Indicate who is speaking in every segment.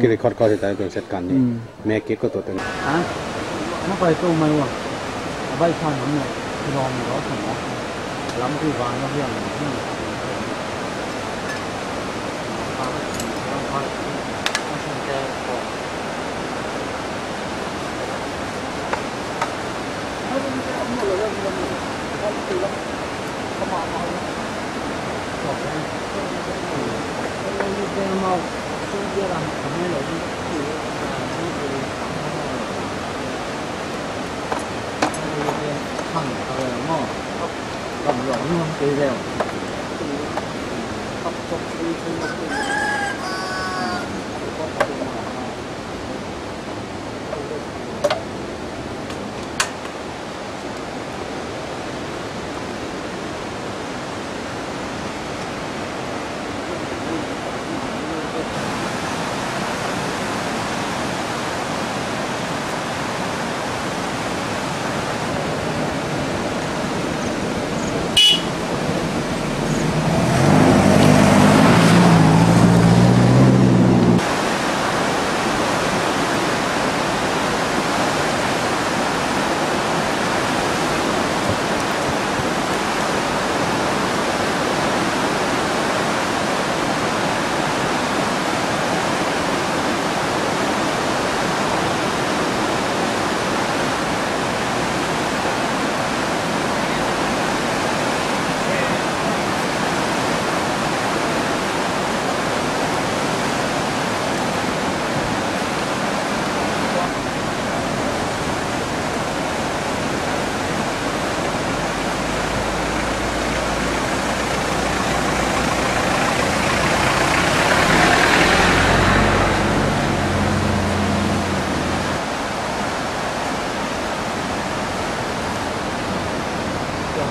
Speaker 1: cái record có thể tại tôi set can đi mẹ kết có tôi tên
Speaker 2: nó phải câu mai quá bay sang lắm này lon đó thành lắm cái vàng nó hiện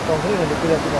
Speaker 2: còn thấy là được chưa chưa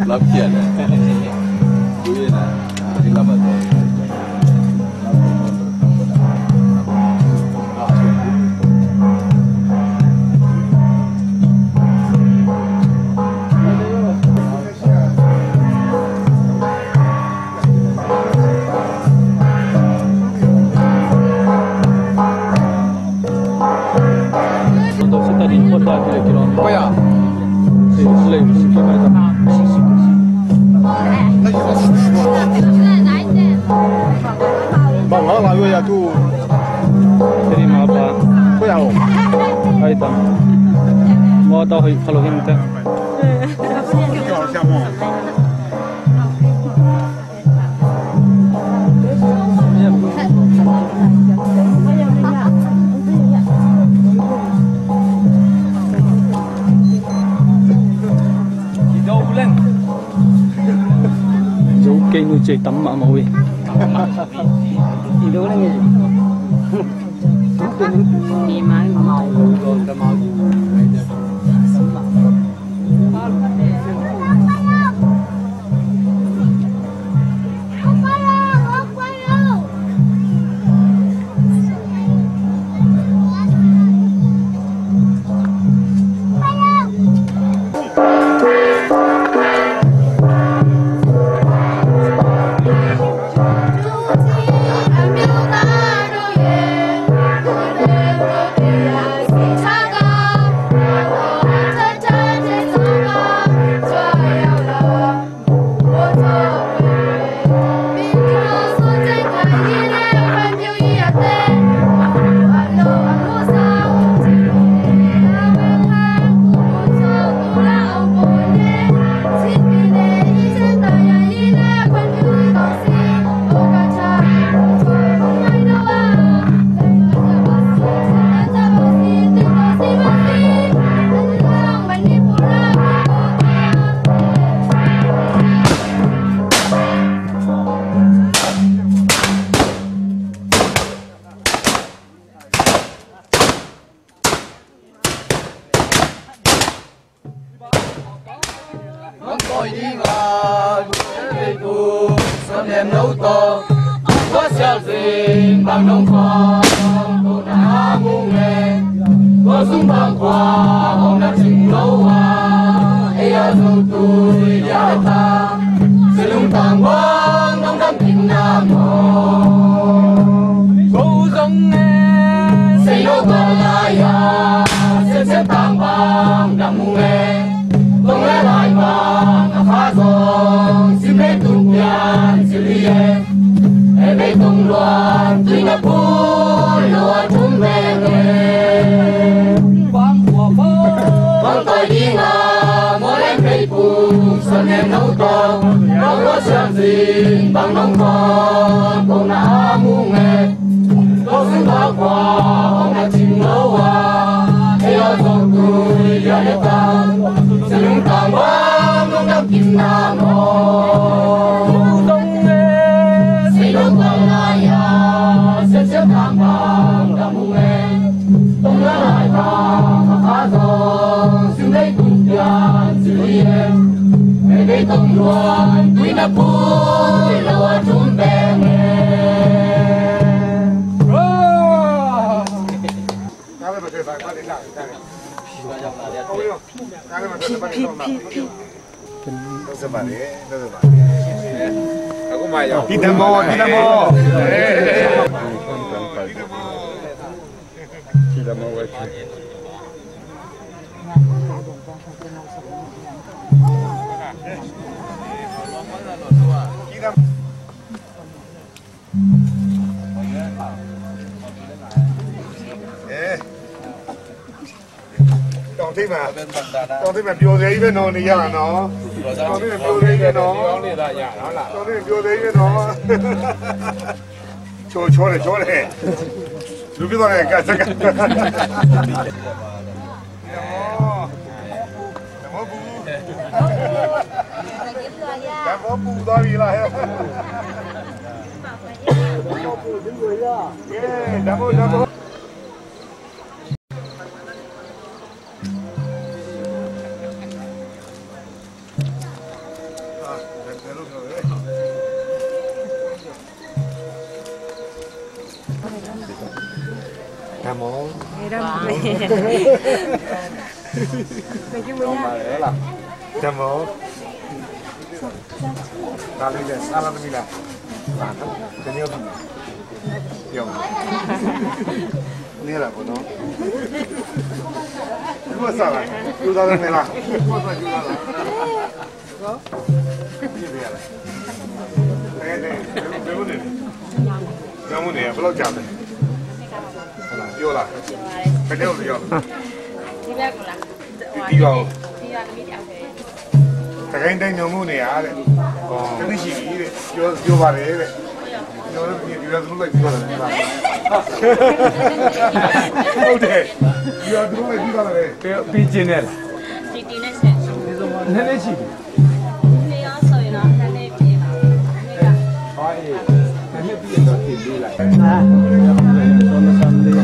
Speaker 3: lắm chuyện này, vui là đi làm ở đây.
Speaker 2: 累，去买的。
Speaker 1: 帮我拿个呀，就
Speaker 2: 这里麻烦，
Speaker 1: 不要。
Speaker 2: 还等，我到去跑路去的。Kinh người chơi tắm mà mồi. Gì đó là gì? Đi mà màu rồi cái màu gì?
Speaker 4: bằng nông khoa tổ đã ngu nghề có súng bằng khoa ông đã chừng lâu hoa ấy ở dù tôi đã ta sự lung tàng bóng đông đâm tình nam hồ cô giống nghe xây nô còn lại à xếp tàng băng đâm ngu nghề không lẽ lại bằng phá giòn xin mấy tụt nhàn xử lý em về tung loạn tuy đã cũ loạn chúng về nghề vắng tôi đi ngà mỗi em cây phù xuân em nấu to đâu có xem gì bằng nông con cô đã ngu nghề có xứng ta qua ông đã chìm lâu à hay ở trong tôi ra để ta sẽ lung tàng bóng đông đắp kim nam xếp hàng bằng đã mua nghe tung lá lại bằng phá giòn xin lấy cùng tiền xử lý em ngày đây tung loạn tuy đã vui lo chúng bè nghe
Speaker 1: Kita mau. Kita mau Don't think mà biểu đấy với nó này à nó. Don't think mà biểu đấy với nó. Don't think mà biểu đấy với nó. Chua này. Lúc đó này cả chắc. Cảm ơn bù đó đi lại. Cảm ơn. Cảm ơn. Cảm ơn. Dale, sala de mila. Tenía ပြောင်းနေလာဘောနော်ဘယ်စားလဲကျူသားနေလားဘယ်စားကျူသားလားနော်ပြည့်ရလားအဲ့ဒါဘယ်လိုလဲကျောင်းမနေဘယ်လောက်ကြာလဲဟုတ်လားပြောလားဘယ်တော့ပြော
Speaker 5: ဒီဘက်ကလား
Speaker 1: ဒီကောင်
Speaker 5: ဒီကသမီးတယောက်ပဲ
Speaker 1: တခိုင်းတိုင်းညုံမှုနေရတဲ့ဟောတတိရှိပြီတဲ့ပြောပါတယ်တဲ့ကျွန်တော်တို့ဒီလိုလုပ်လိုက်ပြောတယ်ဟုတ်တယ်ဒီလိုလုပ်လိုက်ပြောတယ်
Speaker 2: ပြီးကျင်းနေလား
Speaker 5: ဒီတီနဲ့ဆက်
Speaker 2: နည်းနည်းရှိပြီ
Speaker 5: နေရဆိုရင်တော့နည်းနည်းပြေးပါမိက
Speaker 2: ဟောအေးနည်းနည်းပြီးတော့တင်ပေးလိုက်ဟာတော့မဆမ်းလေး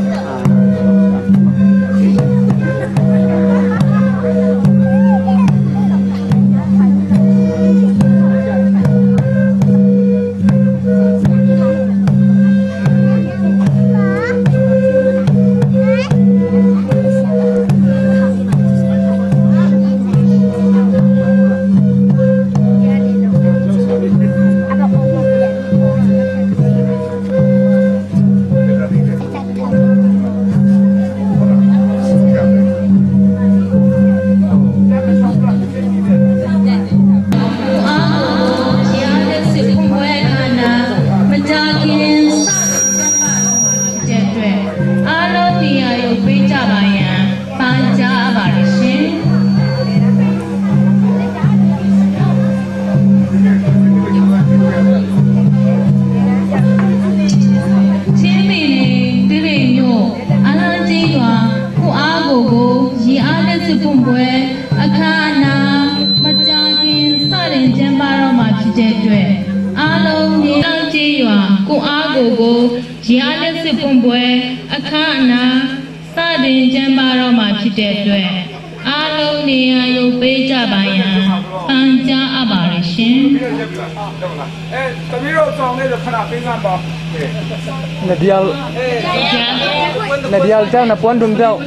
Speaker 2: Nadial jauh na puan dum jauh.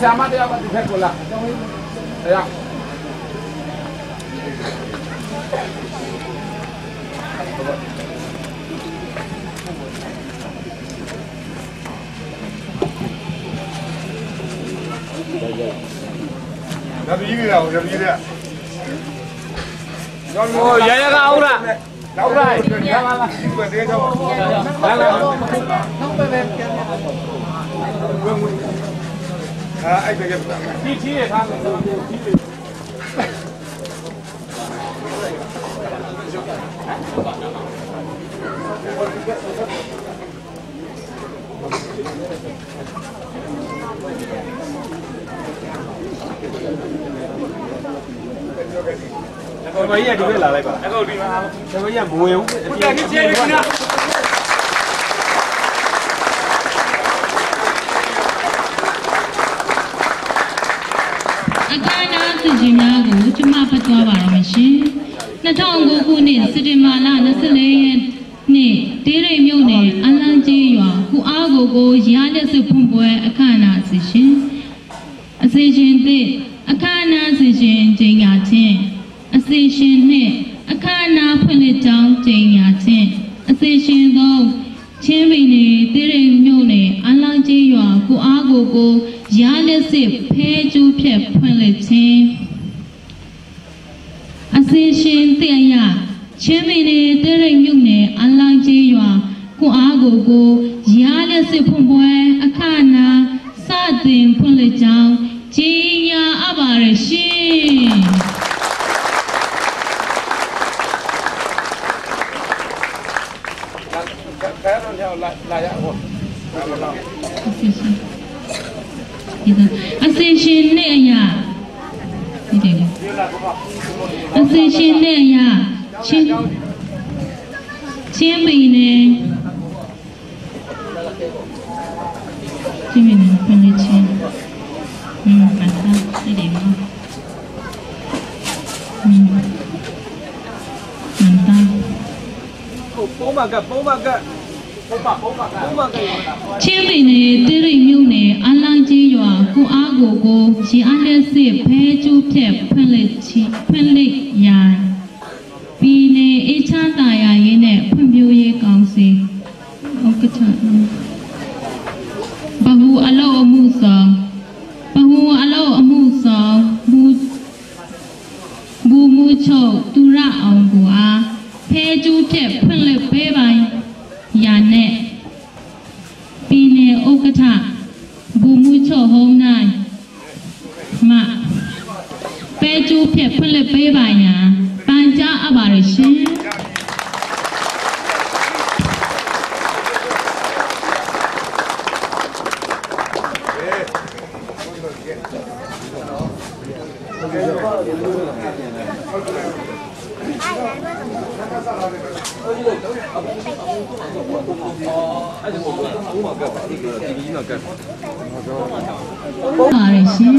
Speaker 2: Sama dia apa tiga bola. Ya.
Speaker 1: Tapi ini lah, jadi dia.
Speaker 2: Oh, ya ya kau lah. Kau lah. Jangan lah. Jangan. Ah, ai begitu. Titi ya kan. Kalau bayar dulu lah, lagi. Kalau di mana? Kalau bayar boleh. Kita kecil ni mana?
Speaker 6: အခမ်းအနားစီစဉ်များကိုကျမဖတ်သွားပါရမရှင်2009ခုနှစ်စက်တင်ဘာလ24ရက်နေ့တေးရိမ်မြို့နယ်အလန်းကြီးရွာကူအားကိုရလက်စစ်ဖွင့်ပွဲအခမ်းအနားစီစဉ်အစီရှင်သည့်အခမ်းအနားစီစဉ်ချိန်ညာချင်းအစီရှင်နှင့်အခမ်းအနားဖွင့်လှစ်ကြောင်းချိန်ညာချင်းအစီရှင်သောချင်းပင်နေတေးရိမ်မြို့နယ်အလန်းကြီးရွာကူအားကိုရလက်စစ်ဖဲကျူးဖြက်ဖွင့်လှစ်ခြင်းအစီရှင်သည့်အရာချင်းပင်နေတေးရိမ်မြို့နယ်အလန်းကြီးရွာကူအားကိုရလက်စစ်ဖွင့်ပွဲအခမ်းအနားစတင်ဖွင့်လှစ်ကြောင်းကြီးညာအပ်ပါရရှင်အစီရှင်နဲ့အရာဒီတယ်အစီရှင်နဲ့အရာချင်းပင်နဲ့ချင်းပင်နဲ့ဖွင့်လှစ်ခြင်းမှတ်သားဒီတယ်နော်မှတ်သား
Speaker 2: ပုံမက
Speaker 6: ချင်းပြည်နယ်တိရိမြို့နယ်အလန်းကြီးရွာကိုအားကိုရေအားလက်စစ်ဖဲကျိုးဖြက်ဖွင့်လက်ရိုင်ပြည်နယ်အေးချမ်းသာယာရေးနဲ့ဖွံ့ဖြိုးရေးကောင်စီဥက္ကဋ္ဌဘဟုအလောအမှုဆောင်ဘူမူချုပ်သူရအောင်ကိုအားဖဲကျိုးဖြက်ဖွင့်လက်ပေးပိုင်းရာနဲ့ပြည်နယ်ဥက္ကဋ္ဌဘူမူချုပ်ဟုံးနိုင်မှဖဲကျိုးဖြက်ဖွင့်လက်ပေးပိုင်းရာပန်ကြားအပ်ပါရရှင်ပါရရှင်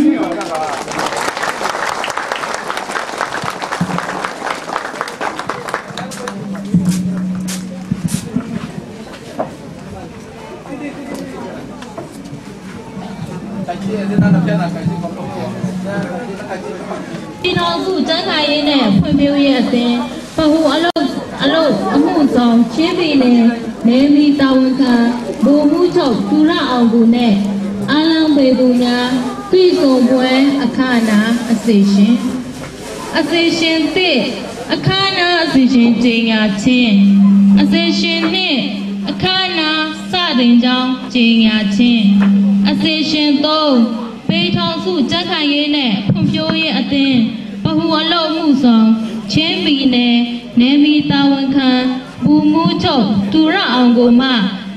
Speaker 6: ဒီတော့ခုကျန်းမာရေးနဲ့ဖွံ့ဖြိုးရေးအသင်းဗဟုအလုပ်အမှုဆောင်ချင်းပြည်နယ်နေမီတာဝန်ခံဗိုလ်မှူးချုပ်သူရအောင်ကိုနဲ့အလံပေသူများတွေ့ဆုံပွဲအခမ်းအနားအစီရှင်သည့်အခမ်းအနားအစီရှင်ကြေညာခြင်းအစီရှင်နှင့်အခမ်းအနားစတင်ကြောင်းကြေညာခြင်းအစီရှင်3ပေထောင်စုကြက်ခိုင်ရေးနဲ့ဖွံ့ဖြိုးရေးအသင်းဗဟုအလုပ်မှုဆောင်ချင်းပြည်နယ်နေမီတာဝန်ခံဘူမူချုပ်သူရအောင်ကိုမှ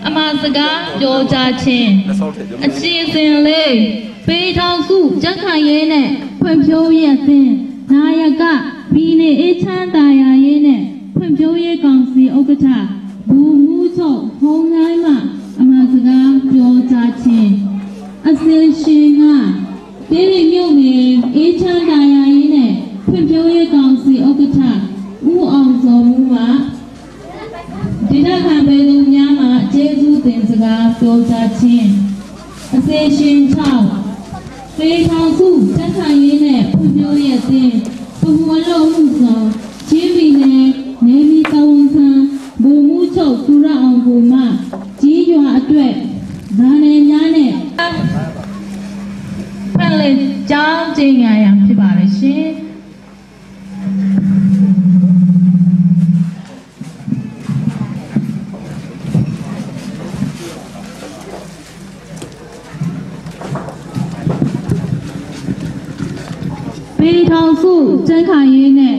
Speaker 6: အမှားစကားပြောကြားခြင်းအစီအစဉ်လေးပေထောင်စုကြက်ခိုင်ရေးနဲ့ဖွံ့ဖြိုးရေးအသင်းနာယကပြည်နယ်အေးချမ်းသာယာရေးနဲ့ဖွံ့ဖြိုးရေးကောင်စီဥက္ကဋ္ဌဘူမူချုပ်ဟုံးနိုင်မှအမှားစကားပြောကြားခြင်းအစီအစဉ်ကတိရိမြို့နယ်အေးချမ်းသာယာရေးနဲ့ဖွံ့ဖြိုးရေးကောင်စီဥက္ကဋ္ဌဦးအောင်စောမှုမှဒေသခံပြည်သူများမှကျေးဇူးတင်စကားပြောကြားခြင်းအစီအစဉ်6ပေထောင်စုတက်ခိုင်ရေးနဲ့ဖွံ့ဖြိုးရေးအသင်းဗဟုအလုပ်မှုဆောင်ချင်းပြည်နယ်နေမီတာဝန်ခံဗိုလ်မှူးချုပ်သူရအောင်ကိုမှကြီးရွာအတွက်ဇာနယ်များနဲ့ဖန်လေကြောင်းကျင်းရရဖြစ်ပါရဲ့ရှင်ပေထောင်စုကျန်းခိုင်ရေးနဲ့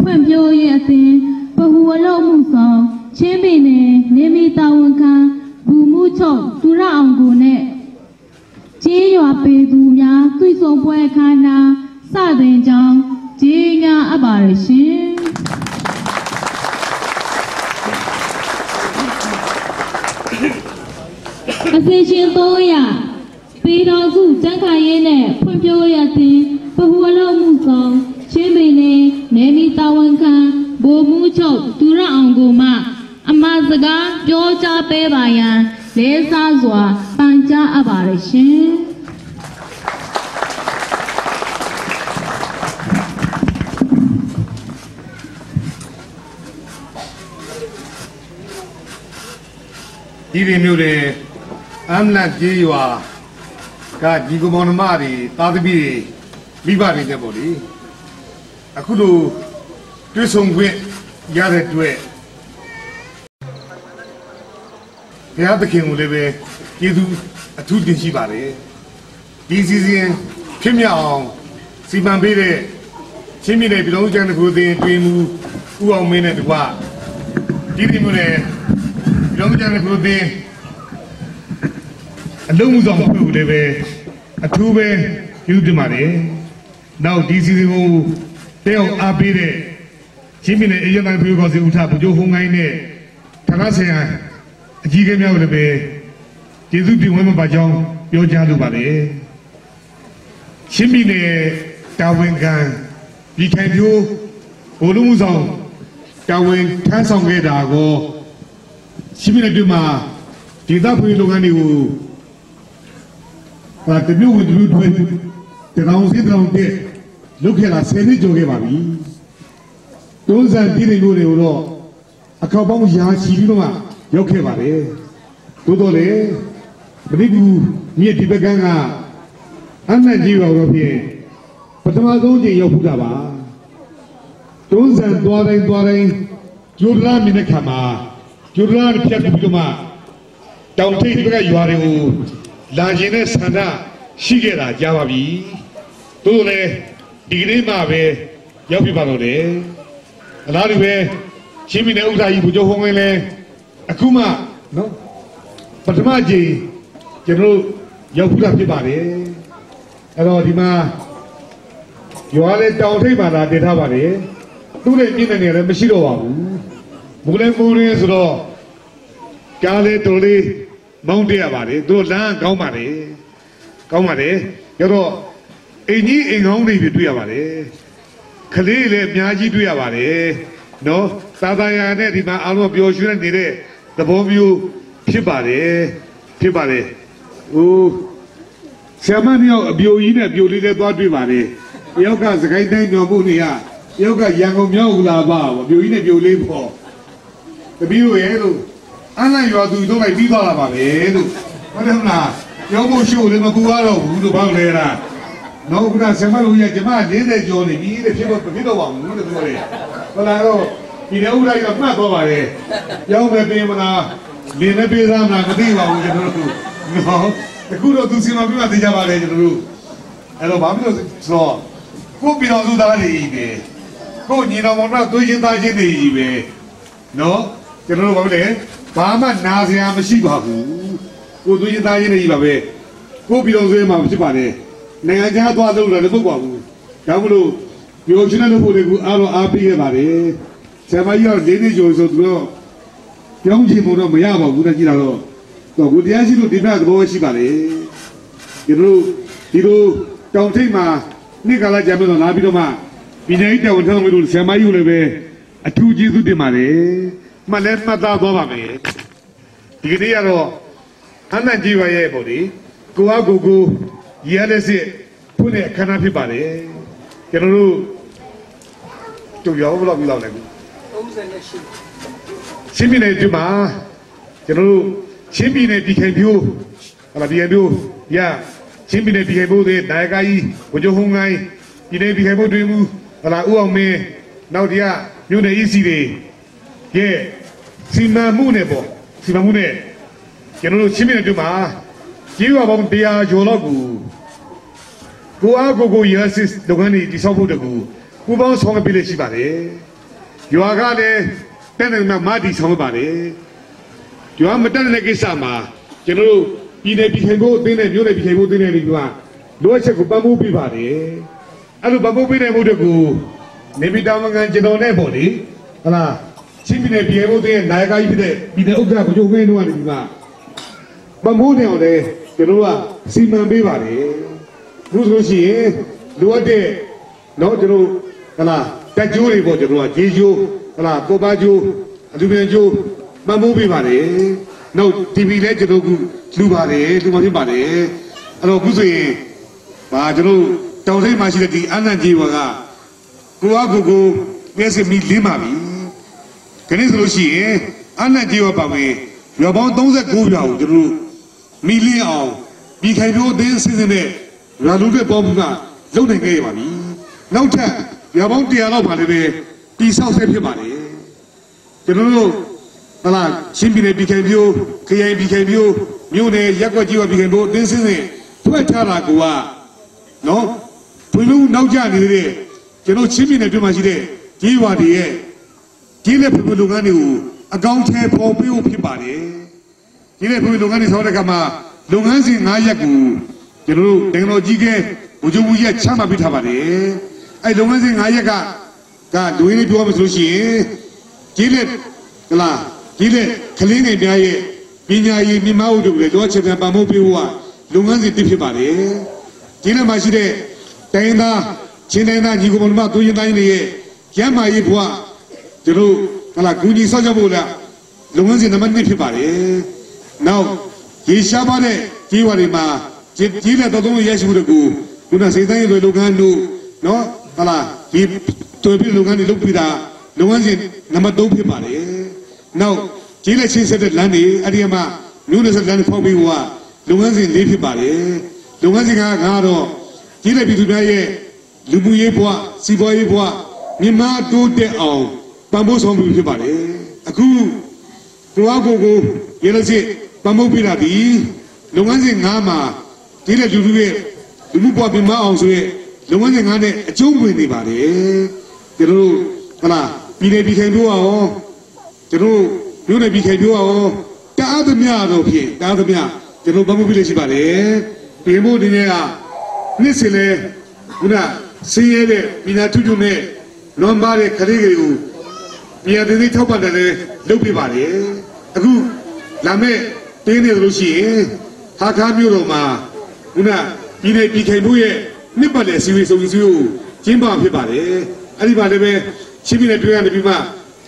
Speaker 6: ဖွံ့ဖြိုးရေးအသင်းဗဟုအလုပ်မှုဆောင်ချင်းပြည်နယ်နေမီတာဝန်ခံဘူမူချုပ်သူရအောင်ကိုနဲ့ကျေးရွာပေသူများတွေ့ဆုံပွဲအခမ်းအနားစတင်ကြောင်းကြေညာအပ်ပါရရှင်အစီအစဉ်300ပေတော်စုကျန်းခိုင်ရေးနဲ့ဖွံ့ဖြိုးရေးအသင်းဗဟုအလုပ်မှုဆောင်ချင်းပြည်နယ်နေမီတာဝန်ခံဗိုလ်မှူးချုပ်သူရအောင်ကိုမှအမှားစကားပြောကြားပေးပါရန်လေးစားစွာပန်ကြားအပ်ပါရရှင်
Speaker 1: ဒီမျိုးတွေအမ်လတ်ကြီးရွာကဒီကမောင်နှမတွေတာသမီတွေမိဘတွေနဲ့ပေါ့လေအခုလိုတွေ့ဆုံခွင့်ရတဲ့အတွက်ဘုရားသခင်ကိုလည်းပဲကျေးဇူးအထူးတင်ရှိပါတယ်ဒီစီစဉ်ဖြစ်မြောက်အောင်စီမံပေးတဲ့ချင်းပြည်နယ်ပြည်တော်ကျန်းတကူအသင်းတွင်မူဦးအောင်မင်းနဲ့တကွဒီမျိုးတွေပြည်တော်ကျန်းတကူအသင်းအလုံးမှုဆောင်မှုကိုလည်းပဲအထူးပဲကျေးဇူးတင်ပါတယ်နောက်ဒီစီစဉ်ကိုတဲအောင်အားပေးတဲ့ချင်းပြည်နယ်အေရန်တိုင်းပြည်ကောင်စီဦးထဗိုလ်ချုပ်ဟုံးကိုင်းနဲ့ဌာနဆိုင်ရာအကြီးအကဲများကိုလည်းပဲကျေးဇူးတင်ဝဲမှာပါကြောင်းပြောကြားလိုပါတယ်ချင်းပြည်နယ်တာဝန်ခံဒီခိုင်ဖြိုးဘိုလ်မှုဆောင်တာဝန်ထမ်းဆောင်ခဲ့တာကို ချင်းပြည်နယ်တွင်မှာဒေသဖွံ့ဖြိုးလုပ်ငန်းတွေကိုတမျိုးဝင်တမျိုးတွေတောင်စီတောင်တဲ့လုပ်ခဲ့တာ10နှစ်ကျော်ခဲ့ပါပြီတွန်းစံပြည်နယ်မျိုးတွေကိုတော့အကောက်ပေါင်းရာချီပြီးတော့မှရောက်ခဲ့ပါတယ်သို့တော်လေမတိကူမြစ်ဒီဘက်ကအနက်ကြီးပါတော့ဖြင့်ပထမဆုံးချိန်ရောက်ဖူးတာပါတွန်းစံသွားတိုင်းကျိုးလာမြင်တဲ့ခါမှာကျိုးလာဖြတ်ပြီးတော့မှတောင်ထိပ်ဒီဘက်ကရွာတွေကိုလာခြင်းနဲ့ဆန္ဒရှိခဲ့တာကြားပါပြီသို့တော်လေဒီကနေ့မှပဲရောက်ပြီပါတော့တယ်အလားတူပဲချင်းပြည်နယ်ဥက္ကဋ္ဌကြီးဘုကျော်ဟောင်းဝင်းလည်းအခုမှနော်ပထမကြိမ်ကျွန်တော်ရောက်ဖူးတာဖြစ်ပါတယ်အဲ့တော့ဒီမှာရွာလေးတောင်ထိပ်မှာလာတည်ထားပါတယ်သူ့ရဲ့ပြင်းတဲ့နေရာလည်းမရှိတော့ပါဘူးမူလည်းမူရင်းဆိုတော့ကားလေးတော်လေးမောင်းတရပါတယ်သူတို့လမ်းကောင်းပါတယ်ရတော့အင်ကြီးအင်ကောင်းတွေတွေ့ရပါတယ်ခလေးလည်းအများကြီးတွေ့ရပါတယ်နော်သာသာယာနဲ့ဒီမှာအားလုံးပျော်ရွှင်နေတဲ့သဘောမျိုးဖြစ်ပါတယ်ဟိုဆရာမမြောက်အပြိုကြီးနဲ့ပြိုလေးလည်းသွားတွေ့ပါတယ်တယောက်ကစကိုင်းတိုင်းညော်မှုနေရတယောက်ကရန်ကုန်မြောက်ဦးလာပါအပြိုကြီးနဲ့ပြိုလေးပေါ့တပီးတို့ရဲ့လို့အလန့်ရွာသူတို့လိုက်ပြီးသွားလာပါပဲလို့ဟုတ်တယ်မလားရောဖို့ရှို့လည်းမကူရတော့ဘူးလို့ပြောလဲလားနော်ခုနဆရာမတို့ရဲ့ကျမ40ကျော်နေပြီတဲ့ဖြစ်တော့ပါဘူးလို့ပြောတယ်ဟုတ်လားတော့ဒီနေ့ဦးလိုက်တော့မှတ်သွားပါတယ်ရောင်းပဲပြင်မလားလင်းနဲ့ပြေးသားမလားမသိပါဘူးကျွန်တော်တို့နော်အခုတော့သူစီမံပြတ်သေးကြပါလေကျွန်တော်တို့အဲ့တော့ဘာဖြစ်လို့ဆိုတော့ကိုပြည်တော်စုသားတွေကြီးပဲကိုညီတော်မောင်တို့သွေးချင်းသားချင်းတွေကြီးပဲနော်ကျွန်တော်တို့ဘာဖြစ်လဲဘာမှနာစရာမရှိပါဘူးကိုသွေးချင်းသားချင်းတွေကြီးပါပဲကိုပြည်တော်စုမှာဖြစ်ပါတယ်နိုင်ငံခြားသွားလို့လည်းမဟုတ်ပါဘူးဒါမလို့ပြောချင်တဲ့ဖို့တွေကိုအားပေးခဲ့ပါတယ်ဆရာမကြီးက၄နှစ်ကျော်ဆိုသူတော့ပြောင်းချင်ဖို့တော့မရပါဘူးတဲ့ကြည့်တော့ကိုတရားရှိလို့ဒီဘက်သဘောရှိပါလေကျွန်တော်တို့ဒီလိုတောင်ထိပ်မှာနေ့ကလာကြမယ်တော့လာပြီးတော့မှပြည်နယ်တောင်ထောင်လို့ဆရာမကြီးကိုလည်းပဲအထူးကျေးဇူးတင်ပါတယ်မှတ်လဲမှတ်သားသွားပါမယ်ဒီကနေ့ကတော့အနန္တကြီးပါရဲ့ပေါ့လေကိုအားကိုရရတဲ့စစ်ဖွင့်တဲ့အခမ်းအနားဖြစ်ပါတယ်ကျွန်တော်တို့တူရောဘယ်လောက်ပြီးလောက်လဲ38ချင်းပြည်နယ်ဒီမှာကျွန်တော်တို့ချင်းပြည်နယ်ပြည်ခိုင်ပြိုးဟလာပြည်ခိုင်ပြိုးရချင်းပြည်နယ်ပြည်ခိုင်ပြိုးတဲ့နိုင်ကာကြီးဘုကျော်ဟုံးကိုင်းပြည်နယ်ပြည်ခိုင်ပြိုးတွင်မူဟလာဦးအောင်မင်းနောက်တရမြို့နယ် EC တွေရဲ့စီမံမှုနဲ့ပေါ့စီမံမှုနဲ့ကျွန်တော်တို့ချင်းပြည်နယ်ဒီမှာကျေးရွာပေါင်း100ကျော်လောက်ကိုအားကိုရစစ်လုပ်ငန်းတွေတည်ဆောက်ဖို့တကူပူပေါင်းဆောင်ရွက်ပေးလို့ရှိပါတယ်ရွာကလည်းတဲ့နေမှာမာတီဆောင်ရွက်ပါတယ်ရွာမတက်တဲ့ကိစ္စမှာကျွန်တော်တို့ပြည်နယ်ပြည်ခိုင်ဖို့အသင်းနဲ့မြို့နယ်ပြည်ခိုင်ဖို့အသင်းနဲ့ဒီကလိုအပ်ချက်ကိုပံ့ပိုးပေးပါတယ်အဲ့လိုပံ့ပိုးပေးတဲ့မှုတကူနေပြည်တော်မှာကျွန်တော်နဲ့ပေါ့လေဟလာချင်းပြည်နယ်ပြည်ခိုင်ဖို့အသင်းရဲ့နိုင်ကားကြီးဖြစ်တဲ့ပြည်နယ်ဥက္ကဋ္ဌဘုကျော်ဝင်းတို့ကဒီကပံ့ပိုးနေအောင်လေကျွန်တော်ကစီမံပေးပါတယ်လို့ဆိုရှိရင်လိုအပ်တဲ့တော့ကျွန်တော်ဟလာတက်ကျိုးတွေပေါ့ကျွန်တော်ကဂျေကျိုးဟလာကိုပါကျိုးအလူပြန်ကျိုးပံ့ပိုးပေးပါတယ်နောက် TV လည်းကျွန်တော်ကလူပါတယ်လူမဖြစ်ပါတယ်အဲ့တော့ခုဆိုရင်ဘာကျွန်တော်တောင်ထိပ်မှာရှိတဲ့ဒီအနန္တကြီးဘောကကိုအားကိုမျက်စိမီလင်းပါပြီခဏဆိုလို့ရှိရင်အနန္တကြီးဘောပါမယ်ရွာပေါင်း39ရွာကိုကျွန်တော်မီလင်းအောင်ပြည်ခိုင်ပြိုးအသင်းအစီအစဉ်နဲ့ရွာလူတွေပေါ်မှုကလုံနိုင်ခဲ့ရပါပြီနောက်ထပ်ရွာပေါင်း100လောက်ပါလည်းပဲတိဆောက်ဆဲဖြစ်ပါတယ်ကျွန်တော်တို့ဟလာချင်းပြည်နယ်ပြည်ခိုင်ပြိုးခရိုင်ပြည်ခိုင်ပြိုးမြို့နယ်ရပ်ကွက်ကြီးဝပြည်ခိုင်ပြိုးအသင်းအစီအစဉ်ထွက်ထားတာကနော်ဘုလူနောက်ကျနေတဲ့ကျွန်တော်ချင်းပြည်နယ်ပြည်မှာရှိတဲ့ကြီးဝတွေရဲ့ကြီးလက်ဖွံ့ဖြိုးလုပ်ငန်းတွေကိုအကောင့်ထဲပေါ်ပေးဖို့ဖြစ်ပါတယ်ကြီးလက်ဖွံ့ဖြိုးလုပ်ငန်းတွေဆောက်တဲ့အခါမှာလုပ်ငန်းစဉ်9ရပ်ကိုကျွန်တော်တို့နိုင်ငံတော်ကြီးကဘုချုပ်ဘူးကြီးချမှတ်ပေးထားပါတယ်အဲ့လုပ်ငန်းစဉ်9ရက်ကဒွေးလေးပြောမှဆိုလို့ရှိရင်ကြီးလက်ဟလာကြီးလက်ခလင်းငယ်များရဲ့ပညာရေးမြင့်မားဖို့တို့လည်းတော့ချက်ပြန်ပံ့ပိုးပေးဖို့ကလုပ်ငန်းစဉ်တစ်ဖြစ်ပါတယ်ကြီးလက်မှာရှိတဲ့တိုင်းသားချင်းတိုင်းသားညီကောင်မတို့ရင်တိုင်းတွေရဲ့ကျမ်းမာရေးဘဝကျွန်တော်ဟလာကူညီဆောက်ကြဖို့လား လုပ်ငန်းစဉ်နံပါတ်1ဖြစ်ပါတယ်နောက်ရေရှားပါတဲ့ကြီးဝါတွေမှာကြီးလက်တော်သုံးရရှိမှုတွေကိုခုနစေတိုင်းတွေလုပ်ငန်းတို့နော်ဟုတ်လားဒီတွေ့ပြီးလုပ်ငန်းတွေလုပ်ပြီးတာလုပ်ငန်းစဉ်နံပါတ်3ဖြစ်ပါတယ်နောက်ကြီးလက်ချင်းဆက်တဲ့လမ်းတွေအဲ့ဒီမှာမြို့နယ်ဆက်လမ်းတွေဖောက်ပြီးဟိုကလုပ်ငန်းစဉ်4ဖြစ်ပါတယ်လုပ်ငန်းစဉ်ကကတော့ကြီးလက်ပြည်သူများရဲ့လူမှုရေးဘဝစီးပွားရေးဘဝမြန်မာတိုးတက်အောင်ပံ့ပိုးဆောင်မှုဖြစ်ပါတယ်အခုကိုယ့်အကိုရလစစ်ပံ့ပိုးပြတာဒီလုပ်ငန်းစဉ်9မှာဒီလက်လူလူရဲ့လူမှုဘဝပြမအောင်ဆိုရဲလုပ်ငန်းစဉ်9နဲ့အကျုံးဝင်နေပါတယ်ကျွန်တော်တို့ဟလာပြည်နယ်ပြည်ခိုင်ပြောအောင်ကျွန်တော်မြို့နယ်ပြည်ခိုင်ပြောအောင်တားသမျှတော့ဖြင့်တားသမျှကျွန်တော်ပံ့ပိုးပြလို့ရှိပါတယ်ပြင်ဖို့ဒီနေ့ကနှစ်စဉ်လဲခုနစီးရဲတဲ့ပြည်နာထုထုနဲ့လွန်ပါတဲ့ခရီးတွေကိုပြည်သူတွေထောက်ပံ့တယ်လုပ်ပြပါတယ်အခုလာမဲ့တင်းနေလို့ရှိရင်ဟာခါမျိုးတော်မှာခုနပြည်နယ်ပြည်ခိုင်မှုရဲ့နှစ်ပတ်လည်စီဝေးစုံစည်းကိုကျင်းပဖြစ်ပါတယ်အဲ့ဒီမှာလည်းပဲချင်းပြည်နယ်တွင်းကနေပြီးမှ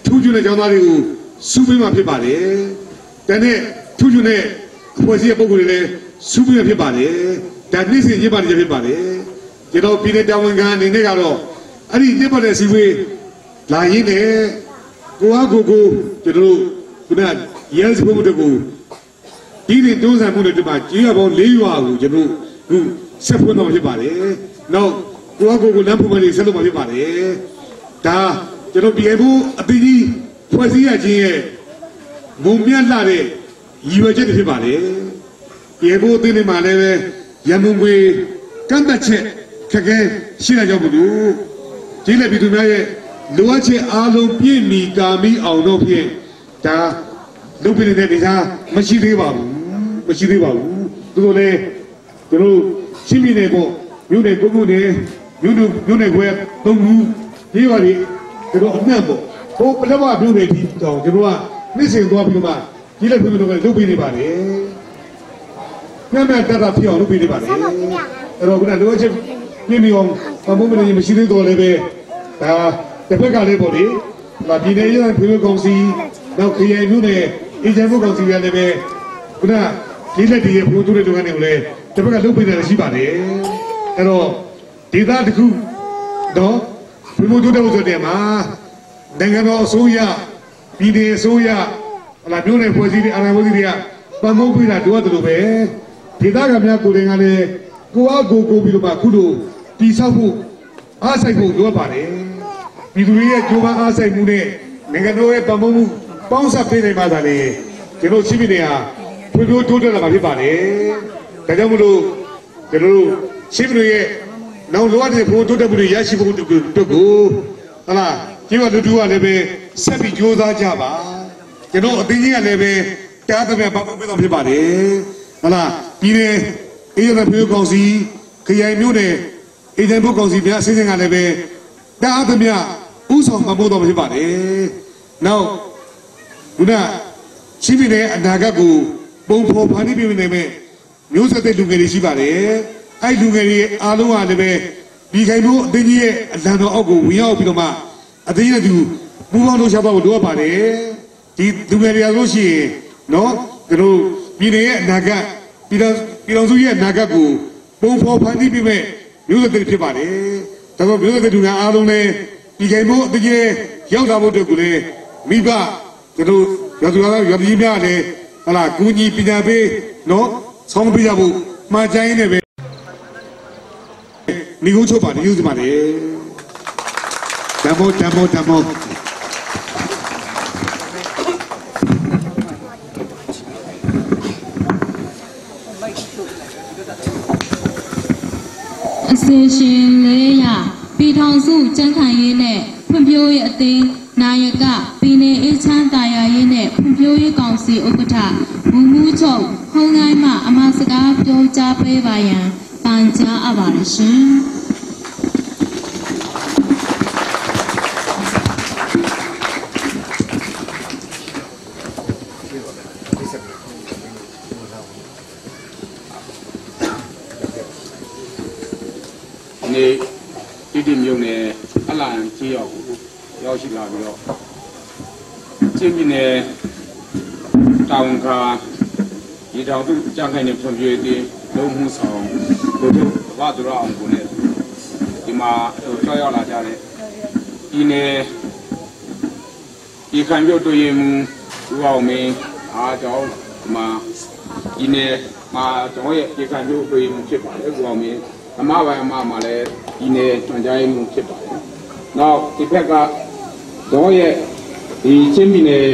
Speaker 1: ထူးချွန်တဲ့ကျောင်းသားတွေကိုစုပေးမှဖြစ်ပါတယ်ဒါနဲ့ထူးချွန်တဲ့အဖွဲ့အစည်းရဲ့ပုံစံတွေလည်းစုပေးမှဖြစ်ပါတယ်ဒါနေ့စဉ်ကျင်းပနေကြဖြစ်ပါတယ်ကျွန်တော်ပြည်နယ်တာဝန်ခံအနေနဲ့ကတော့အဲ့ဒီနှစ်ပတ်လည်စီဝေးလာရင်းနဲ့ကိုကျွန်တော်တို့ခုနရဲစဖို့တို့ကိုဒီနေ့တွန်းဆန်မှုတွေဒီမှာကြီးရပေါင်း၄ရွာကိုကျွန်တော်ခုဆက်ဖွင့်တော့ဖြစ်ပါတယ်နောက်ကိုလမ်းဖွင့်မလေးဆက်လို့မဖြစ်ပါတယ်ဒါကျွန်တော်ပြည်ဖို့အတိကြီးဖွဲ့စည်းရခြင်းရဲ့မုံမြတ်လာတဲ့ရည်ရွယ်ချက်တွေဖြစ်ပါတယ်ပြည်ဖို့အသင်းတွေမှာလည်းပဲရန်ကုန်ပြည်ကန့်သက်ချက်ခက်ခဲရှိတဲ့ကြောင့်မလို့ကြီးလက်ပြည်သူများရဲ့လိုအပ်ချက်အားလုံးပြည့်မီကာမီအောင်တော့ဖြင့်ဒါလုပ်ပြနေတဲ့နေသားမရှိသေးပါဘူးသူတို့လည်းသူတို့ရှင်းပြနေပေါ့မြို့နယ်9ခုနဲ့မြို့နယ်ခွဲ3ခုဒီပါလေသူတို့အနှံ့ပေါ့ဟိုပလက်ဝမြို့နယ်ဒီတောင်ကျွန်တော်ကနှစ်စဉ်သွားပြီးတော့ကြီးလက်ပြည်သူတွေကလုပ်ပြနေပါတယ်ညံ့တတာဖြစ်အောင်လုပ်ပြနေပါတယ်အဲ့တော့ခုနလိုအပ်ချက်ပြည့်မီအောင်ပံ့ပိုးမနေမရှိသေးတော့လည်းပဲဒါတစ်ဖက်ကလေးပေါ့လေဒါပြည်နယ်ရေးပြည်ကောင်စီနောက်ခရိုင်မြို့နယ်အေဂျင့်ဘုတ်ကောင်စီရလည်းပဲခုနဒီလက်ဒီရဲ့ဘိုးတို့တဲ့လုပ်ငန်းတွေကိုလည်းတစ်ဖက်ကလုပ်ပေးတယ်ရှိပါတယ်အဲ့တော့ဒေသတစ်ခုတော့ဘိုးတို့တဲ့ဆိုတဲ့မှာနိုင်ငံတော်အစိုးရပြည်နယ်အစိုးရဟလာမြို့နယ်ဖွဲ့စည်းတဲ့အာဏာပိုင်တွေကပံ့ပိုးပေးတာတို့တယ်လို့ပဲဒေသခံများကိုယ်တိုင်ကလည်းကိုအားကိုပြီးတော့မှခုလိုတိဆောက်ဖို့အားစိုက်ဖို့လိုပါတယ်ပြည်သူရဲ့ကြိုးပမ်းအားစိုက်မှုနဲ့နိုင်ငံတော်ရဲ့ပံ့ပိုးမှုပေါင်းစပ်ပေးနိုင်ပါသာလေကျွန်တော်ရှိပြီနေဟာဖွံ့ဖြိုးတိုးတက်လာမှာဖြစ်ပါတယ်ဒါကြောင့်မလို့ကျွန်တော်တို့ရှိပြီရဲ့နောက်လိုအပ်တဲ့ဖွံ့ဖြိုးတိုးတက်မှုတွေရရှိဖို့အတွက်ကိုဟလာကျေးဇူးတူကလည်းပဲဆက်ပြီးကြိုးစားကြပါကျွန်တော်အသိကြီးကလည်းပဲတားသမျှပံ့ပိုးပေးတော့ဖြစ်ပါတယ်ဟလာပြည်နယ်အေးရတဲ့ဖွံ့ဖြိုးကောင်စီခရိုင်မြို့နယ်အေဂျင့်ဘုတ်ကောင်စီများအစည်းအဝေးကလည်းပဲတားသမျှဥဆောင်ပံ့ပိုးတော့ဖြစ်ပါတယ်နောက်ခုနရှိပြီတဲ့အနာဂတ်ကိုပုံဖော်ဖန်တီးပေးနေမယ်မျိုးဆက်တဲ့လူငယ်တွေရှိပါတယ်အဲ့လူငယ်တွေအားလုံးကလည်းပဲဒီခိုင်ဖို့အတင်းကြီးရဲ့အလံတော်အောက်ကိုဝင်ရောက်ပြီးတော့မှအတင်းရဲ့သူပူပေါင်းလို့ရှားပါဖို့လိုအပ်ပါတယ်ဒီလူငယ်တွေရလို့ရှိရင်နော်သူတို့ပြည်နယ်ရဲ့အနာဂတ်ပြည်တော်စုရဲ့အနာဂတ်ကိုပုံဖော်ဖန်တီးပေးမယ်မျိုးဆက်တဲ့ဖြစ်ပါတယ်ဒါပေမဲ့မျိုးဆက်တဲ့လူငယ်အားလုံးလည်းဒီခိုင်ဖို့အတင်းကြီးရောက်လာဖို့အတွက်ကိုလည်းမိဘကျွန်တော်ရသူများလည်းဟလာကူညီပညာပေးနော်ဆောင်းပေးကြဖို့မှားချိုင်းနေပဲနေကုန်းချုပ်ပါနေယူစပါလေတမောအ
Speaker 6: စီရှင်လေးရပြည်ထောင်စုကျန်းခိုင်ရေးနဲ့ဖွံ့ဖြိုးရေးအသင်းနာယကပြည်နယ်အေးချမ်းတာယာရေးနဲ့ဖွံ့ဖြိုးရေးကောင်စီဥက္ကဋ္ဌမူမူချုပ်ဟုံးတိုင်းမှအမှားစကားပြောကြားပေးပါရန်ပန်ကြားအပ်ပါတယ်ရှင်
Speaker 7: နေဒီမျိုးနဲ့အလံကြီးရောက်ရှိလာပြီးတော့ချင်းပြည်နယ် တောင်ခါဒီတောင်သူကြံခိုင်နေဖွံ့ဖြိုးရေးလုံးမှုဆောင်ဘုသူဘာသူရအောင်ကိုနဲ့ဒီမှာကြောက်ရောက်လာကြတဲ့ဒီနေ့ဒီခံပြုတ်တွေ့ရင်ဦးအောင်မင်းအားကြောင့်ဒီမှာဒီနေ့မှာကျွန်တော်ရဲ့ဒီခံပြုတ်တွေ့ရင်ဖြစ်ပါတယ်ဦးအောင်မင်းအမပိုင်းအမမှာလည်းဒီနေ့တွန်ကြားရေးမှုဖြစ်ပါတယ်နောက်ဒီဘက်ကကျွန်တော်ရဲ့ဒီချင်းပြည်နယ်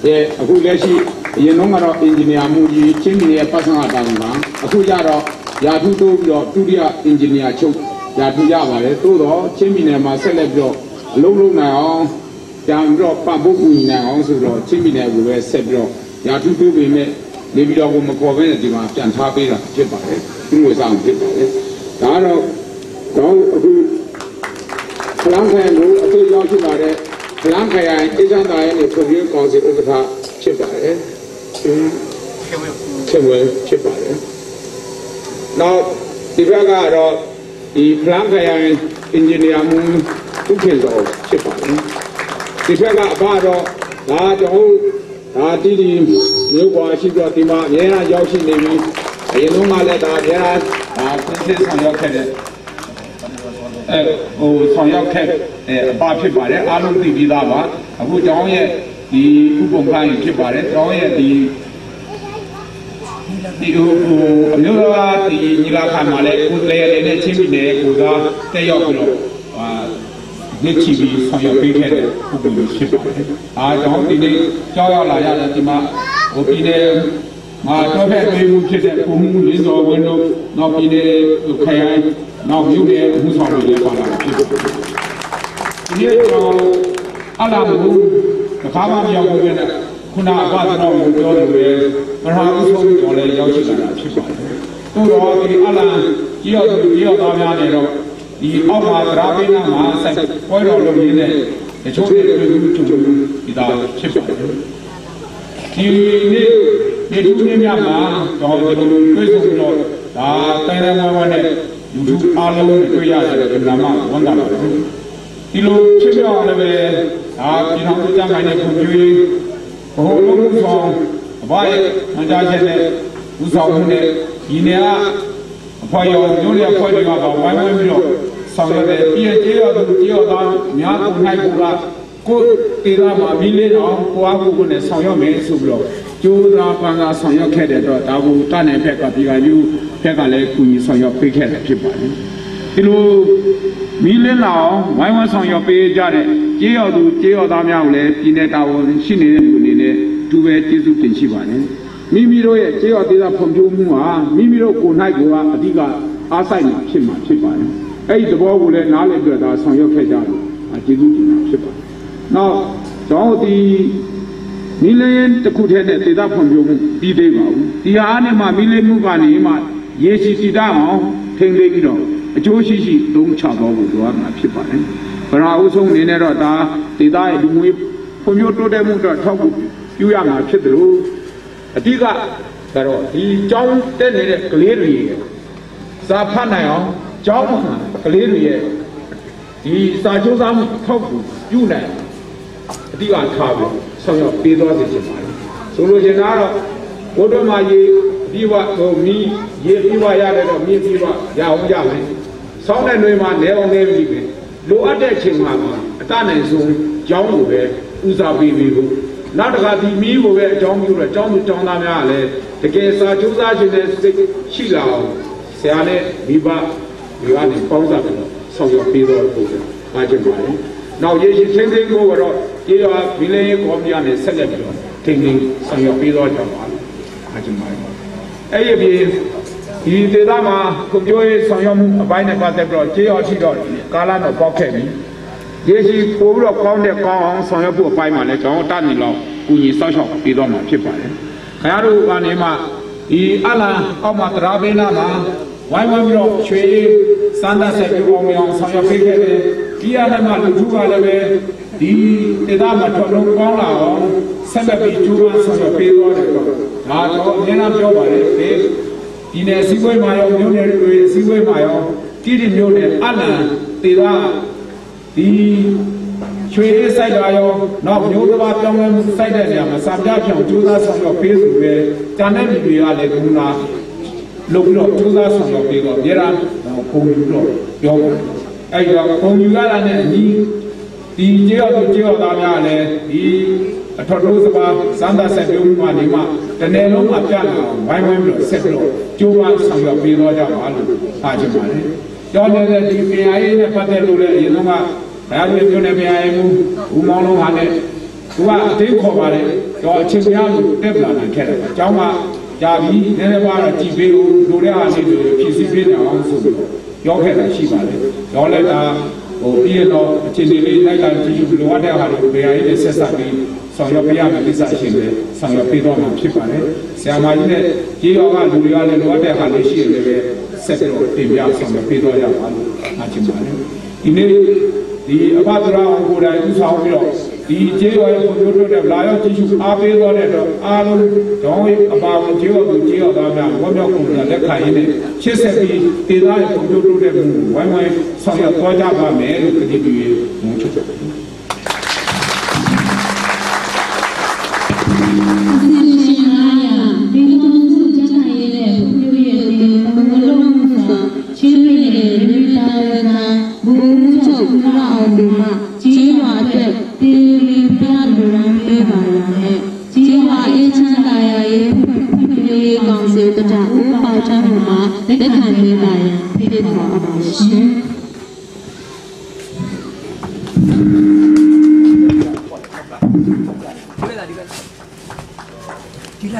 Speaker 7: ရဲ့အခုလက်ရှိအရင်တော့ကတော့အင်ဂျင်နီယာမှုကြီးချင်းပြည်နယ်ရဲ့ပတ်စံအတောင်ပါအခုကျတော့ရာထူးတိုးပြီးတော့ဒုတိယအင်ဂျင်နီယာချုပ်ရာထူးရပါတယ်သို့တော့ချင်းပြည်နယ်မှာဆက်လက်ပြီးတော့အလုံးလုံးနိုင်အောင်ပြန်ပြီးတော့ပတ်ဖို့ကူညီနိုင်အောင်ဆိုတော့ချင်းပြည်နယ်ကိုပဲဆက်ပြီးတော့ရာထူးတိုးပြီးမဲ့နေပြီးတော့ကိုမခေါ်ဘဲနဲ့ဒီမှာပြန်ထားပေးတာဖြစ်ပါတယ်သူ့ကိုစောင့်ဖြစ်ပါတယ်ဒါကတော့အခုဖလန်းခိုင်ကိုအတူရောက်ရှိလာတဲ့ဖလန်းခိုင်အေဂျန်တာရဲ့ဖွံ့ဖြိုးကောင်စီဥက္ကဋ္ဌဖြစ်ပါတယ်ခင်ဗျဖြစ်ပါတယ်နောက်ဒီဘက်ကတော့ဒီဖလန်းခိုင်အင်ဂျင်နီယာမှုသူ့ခင်တော်ဖြစ်ပါတယ်ဒီဘက်ကအဘတော့ဒါကျွန်တော်ဒါတီးမျိုးပွားရှိတော့ဒီမှာအများအားရောက်ရှိနေပြီအရင်တော့မှလည်းဒါအများအားစစ်ဆောင်ရောက်ခဲ့တဲ့ဆောင်ရောက်ခဲ့အပါဖြစ်ပါတယ်အားလုံးသိပြီးသားပါအခုကျွန်တော်ရဲ့ဒီဥပုံခိုင်းဖြစ်ပါတယ်ကျွန်တော်ရဲ့ဒီအမျိုးသားဒီညီလာခံမှာလည်းကိုယ်လည်းရတဲ့ချင်းပြည်နယ်ကိုသာတက်ရောက်ပြီးတော့နေ့ချီပြီးဆောင်ရွက်ပေးခဲ့တဲ့ဥပဒေဖြစ်ပါတယ်အားကြောင့်ဒီနေ့ကြောက်ရောက်လာရတဲ့ဒီမှာပြည်နယ်မှာတော့ဖက်ပေးမှုဖြစ်တဲ့ပုံမှုလင်းစော်ဝင်းတို့နောက်ပြည်နယ်ခရိုင်နောက်မြို့နယ်မှုဆောင်တွေလည်းပါလာဖြစ်ပါတယ်ဒီနေ့တော့အလားတူတစ်ခါမှမရောက်ဘူးတဲ့ခုနအဘတော်ကိုပြောတယ်ပဲပထမဆုံးတော်လည်းရောက်ရှိလာတာဖြစ်ပါတယ်သို့တော့ဒီအလားကြီးရောက်သားများနေတော့ဒီအောက်မှာသရာပိနာမှာစိုက်ပွဲတော်လုပ်ရင်းနဲ့တချို့တွေတူဒီသားဖြစ်ပါတယ်ဒီနေ့ဒီလူတွေများမှာတော့ဒီလိုတွေ့ဆုံတော့ဒါတိုင်းတိုင်းဝမ်းနဲ့လူထုအားလုံးတွေ့ရတယ်ကနာမဝန်တာပါတယ်ဒီလိုဖြစ်ပြောင်းလည်းပဲဒါပြည်ထောင်စုကြမ်းခိုင်တဲ့ပုံပြည့်ဘုံလုံးဆောင်အဘရဲ့မကြားချက်နဲ့ဥဆောင်မှုနဲ့ဒီနေရာအဖွဲ့ရောမျိုးတွေအဖွဲ့တွေကပါဝိုင်းဝန်းပြီးတော့ဆောင်ရွက်တဲ့ပြည်ကျေးတော်သူကျေးတော်သားများကိုနိုင်ကူကကိုတေသာမှာပြီးလေးအောင်ကိုအားကိုနဲ့ဆောင်ရွက်မယ်ဆိုပြီးတော့ကျိုးသားပန်းသာဆောင်ရွက်ခဲ့တဲ့တော့ဒါကိုတနိုင်ဖက်ကပြည်ကယူဖက်ကလည်းကူညီဆောင်ရွက်ပေးခဲ့တာဖြစ်ပါတယ်ဒီလိုမီးလင်းလာအောင်ဝိုင်းဝန်းဆောင်ရွက်ပေးကြတဲ့ကျေးတော်သူကျေးတော်သားများကိုလည်းပြည်내တာဝန်ရှိနေတဲ့လူအနေနဲ့သူပဲကျေးဇူးတင်ရှိပါတယ်မိမိတို့ရဲ့ကျေးတော်ဒေသဖွံ့ဖြိုးမှုဟာမိမိတို့ကိုယ်၌ကအဓိကအားစိုက်မှာဖြစ်ပါတယ်အဲ့ဒီသဘောကိုလည်းနားလည်ပြတာဆောင်ရွက်ခဲ့ကြလို့ကျေးဇူးတင်တာဖြစ်ပါတယ်နောက်ကျွန်တော်ဒီမီးလင်းတစ်ခုတည်းနဲ့ဒေသဖွံ့ဖြိုးမှုပြီးသေးပါဘူးဒီဟာနဲ့မှမီးလင်းမှုကနေမှရေရှိစီတာအောင်ထိန်းသိမ်းပြီးတော့အကျိုးရှိသုံးချသွားဖို့လိုအပ်မှာဖြစ်ပါတယ်ဗရာဥဆုံးအနေနဲ့တော့ဒါဒေသရဲ့လူမျိုးဖွံ့ဖြိုးတိုးတက်မှုတော့ထောက်ကူပြုရမှာဖြစ်တယ်လို့အဓိကကတော့ဒီကျောင်းတက်နေတဲ့ကလေးတွေစာဖတ်နိုင်အောင်ကျောင်းမှာကလေးတွေရဲ့ဒီစာကြိုးစားမှုထောက်ကူပြုနိုင်အဓိကထားပြီးဆောင်ရွက်ပေးသွားစေချင်ပါတယ်ဆိုလိုချင်တာကတော့ဘုဒ္ဓမာရေပြီးဝမီးရေပြီးဝရတဲ့တော့မြင့်ပြီးဝရအောင်ကြမယ်ဆောင်းတဲ့နှွေးမှာနေအောင်နေပြီပဲလိုအပ်တဲ့အချိန်မှာအတနိုင်ဆုံးကျောင်းကိုပဲဦးစားပေးပြီးဖို့နောက်တစ်ခါဒီမီးကိုပဲအကြောင်းပြုတော့ကျောင်းသူကျောင်းသားများကလည်းတကယ်စာကြိုးစားခြင်းနဲ့စိတ်ရှိလာအောင်ဆရာနဲ့မိဘတွေကနေပေါင်းစားပြီးတော့ဆောင်ရွက်ပေးတော့ပုံစံအားကျပါလေနောက်ရေရှိချင်းချင်းကိုတော့ဒီတော့ဗီလင်းကော်မတီနဲ့ဆက်လက်ပြီးတော့ထင်းထင်းဆောင်ရွက်ပေးတော့ကြပါလေအားကျပါလေအဲ့ဒီဒီဒေသမှာကွန်ပျူတာဆောင်ရွက်မှုအပိုင်းနဲ့ပတ်သက်ပြီးတော့ကြေးရောရှိတော့ကာလတော့ပေါက်ခဲ့ပြီရေရှိပို့ပြီးတော့ကောင်းအောင်ဆောင်ရွက်ဖို့အပိုင်းမှာလည်းကျွန်တော်တတ်နေလောက်ကူညီဆောက်ရှောက်ပေးတော့မှာဖြစ်ပါတယ်ခင်ဗျားတို့ကနေမှဒီအလားအောက်မှာသရာဘေးနာမှာဝိုင်းဝန်းပြီးတော့ရွှေစမ်းသပ်ဆက်ပြီးအောင်ဆောင်ရွက်ပေးခဲ့တယ်ဒီအလားမှာလူထုကလည်းပဲဒီဒေသမှာထွက်လုံးကောင်းလာအောင်ဆက်လက်ပြီးကြိုးပမ်းဆောင်ရွက်ပေးတော့တယ်တော့ဒါတော့အများကြီးပြောပါတယ်ဒီနယ်စည်းဝေးမှာရောမြို့နယ်တွေစည်းဝေးမှာရောတိတိမြို့နယ်အလံဒေသဒီရွ ချွေးစိုက်တာရောနောက်မျိုးသားပြောင်းလဲမှုစိုက်တဲ့နေရာမှာစာပြပြောင်းကြိုးစားဆောင်တော့ပေးသူပဲတန်တဲ့လူတွေကလည်းဒီမှာလုံပြီးတော့ကြိုးစားဆောင်တော့ပေးတော့ကြရပုံပြီးတော့ပြောအဲ့တော့ပုံယူရတာနဲ့ဒီကြေးရောသားများလည်းဒီအထော်တိုးစပါစန္ဒဆက်ပြုံးမှနေမှတနေ့လုံးမှာပြလာဝိုင်းဝန်းပြီးတော့ဆက်ပြီးတော့ကြိုးပမ်းဆောင်ရွက်ပေးတော့ကြပါလို့အားချင်ပါတယ်ကျောင်းနေတဲ့ဒီပညာရေးနဲ့ပတ်သက်လို့လည်းအရင်ကဒါလည်းပြောနေပညာရေးမှုဦးမောင်လုံးဟာလည်းသူကအသိခေါ်ပါတယ်ကျောင်းအချင်းများလို့တက်လာနိုင်ခဲ့တယ်ကျောင်းကကြာပြီးနည်းနည်းပါတော့ကြည်ပေးလို့လိုတဲ့အားလေးတွေဖြည့်ဆည်းပေးကြအောင်ဆိုပြီးပြောခဲ့တာရှိပါတယ်ကျောင်းလည်းဒါပြီးရတော့အခြေအနေလေးလိုက်တာကြည့်ယူလိုအပ်တဲ့အားတွေကိုပညာရေးနဲ့ဆက်ဆက်ပြီးဆောင်ရွက်ပေးရမယ့်ကိစ္စရှိတယ်ဆောင်ရွက်ပေးတော့မှာဖြစ်ပါတယ်ဆရာမကြီးနဲ့ကြေးရောကလူတွေကလည်းလိုအပ်တဲ့အားလေးရှိတယ်ပဲဆက်ပြီးတော့တင်ပြဆောင်ရွက်ပေးတော့ရပါလို့အားချင်ပါတယ်ဒီနေ့ဒီအဘဒရာအောင်ကိုယ်တိုင်ဥဆောင်ပြီးတော့ဒီကြေးရောရဲ့ပုံမျိုးတွေလာရောက်ကြည့်ရှုအားပေးတော့တဲ့တော့အားလုံးဒေါင်းအပါဝင်ကြေးရောသူကြေးရောသားများဝတ်မြောက်ကုန်တာလက်ခံရင်းနဲ့ရှစ်ဆက်ပြီးတည်သားရဲ့ပုံမျိုးတွေဝိုင်းဝန်းဆောင်ရွက်သွားကြပါမယ်လို့ကတိပြုရမှုချုပ်တယ်
Speaker 6: လက်ခံပေးပါရန်ဖိတ်ခေါ်အပ်ပါရှင်ဒီလာ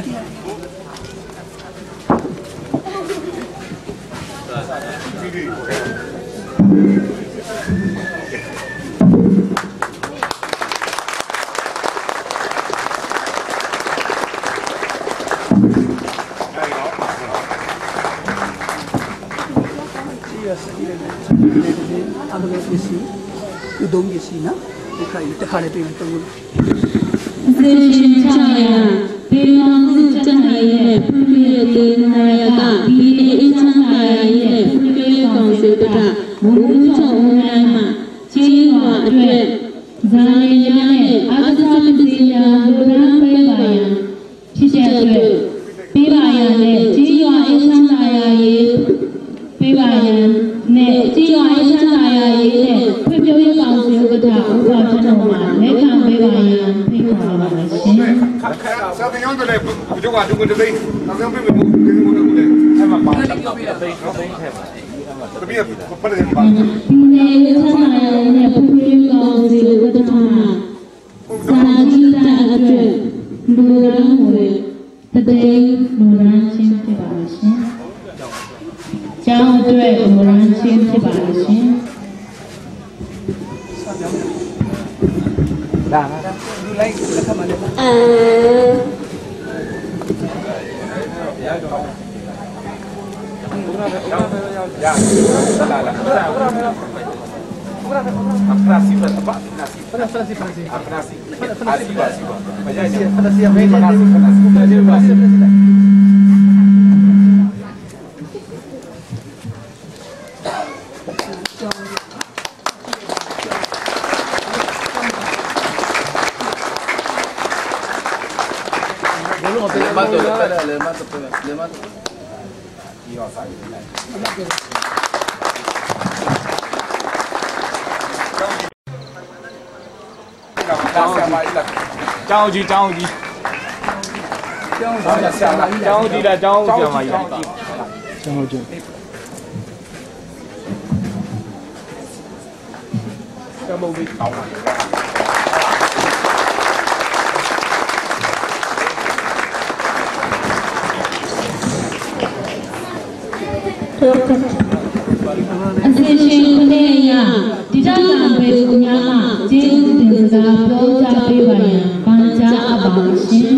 Speaker 8: Udon gisi na, ikai tekare pe tunggu.
Speaker 6: Sejujurnya, bilang sejahaya, pemilik naya, bini ijahaya, pemilik konsulta, muncul nama, jiwa dua, zaliyah, asal dia berapa bayar, cincatu, bayar, jiwa ijahaya, bayar, ne jiwa ijahaya, pemilik konsulta, ubah nama, mereka bayar.
Speaker 1: ဆောင်းပြောင်းတယ်ဘုရားကဒုက္ခတွေဆောင်းပြောင်းပြမှုဒီလိုမျိုးတွေအဲ့မှာပါတယ်တပည့်ပတ်တယ်ပါနေချမ်းသာရတဲ့ပုရိသကောင်းစီဝတ္တထာစာတိတအတွက်လူရန်ဝေတတိလူရန်ချင်းဖြစ်ပါရှင်။ကျောင်းအတွက်လူရန်ချင်းဖြစ်ပါရှင်။
Speaker 8: ဒါလူလိုက်လက်ထမလေး
Speaker 9: ကျောင်းကြီးကျောင်းကြီးကျောင်းကြီးလားကျောင်းဆရာမကြီးကျောင်းကြီးကျောင်းမကြီးတောင်းပါ
Speaker 6: အစီအစဉ်နဲ့ရဒီတောက်ကပဲသူများမှကျေးဇူးတင်စကားပြောကြပေးပါရန်ပန်ကြားအပ်ပါရှင်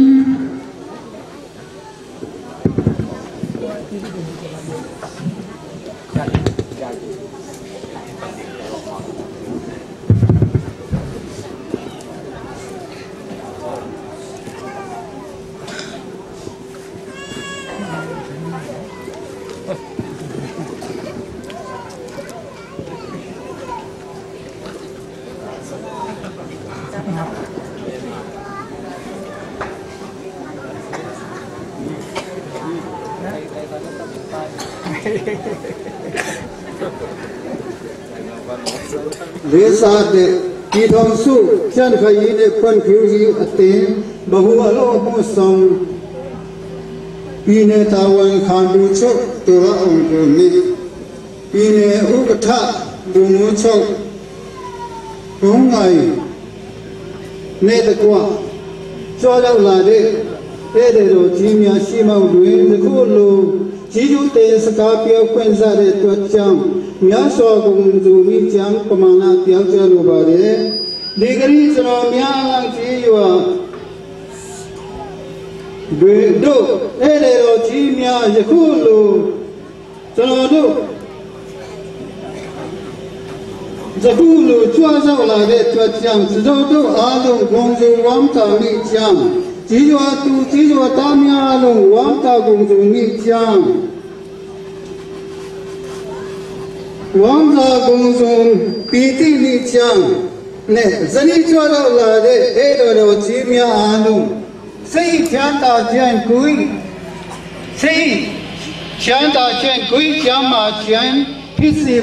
Speaker 10: လေးစားတဲ့ဒီတော်စုကျန်ခရီးနဲ့ဖွံ့ဖြိုးရေးအသင်းဘဟုအလို့မှုဆောင်ပြည်내တာဝန်ခံမှုချုပ်တူရအောင်ကိုမိပြည်내ဥက္ကဋ္ဌလူမှုချုပ်ဘုံငိုင်နဲ့တကွကျော်ရောက်လာတဲ့အဲ့ဒီလိုကြီးများရှိမောက်တွင်ဒီခုလိုကြီးကျူးတဲ့စကားပြောခွင့်စားတဲ့အတွက်ကြောင့်မြတ်စွာဘုရားသူမိကျမ်းပမာဏပြောင်းကျလိုပါတယ်ဒီကနေ့ကျွန်တော်များအောင်ကြည့်ရွာတို့အဲ့ဒီလိုကြီးများယခုလိုကျွန်တော်တို့ယခုလိုကြွားရောက်လာတဲ့အတွက်ကြောင့်ကျွန်တော်တို့အားလုံးဂုဏ်စုံဝမ်းသာမိကြောင်းကြီးရွာသူကြီးရွာသားများလုံးဝမ်းသာဂုဏ်စုံမိကြောင်းဝမ်းသာဂုဏ်စုံပီတိမိကြောင်းနဲ့ဇနီးကြွားရောက်လာတဲ့အဲ့တော်ကြီးများအားလုံးစိတ်ချမ်းသာခြင်းကိုစိတ်ချမ်းသာခြင်းကိုကြမ်းမာခြင်းဖြစ်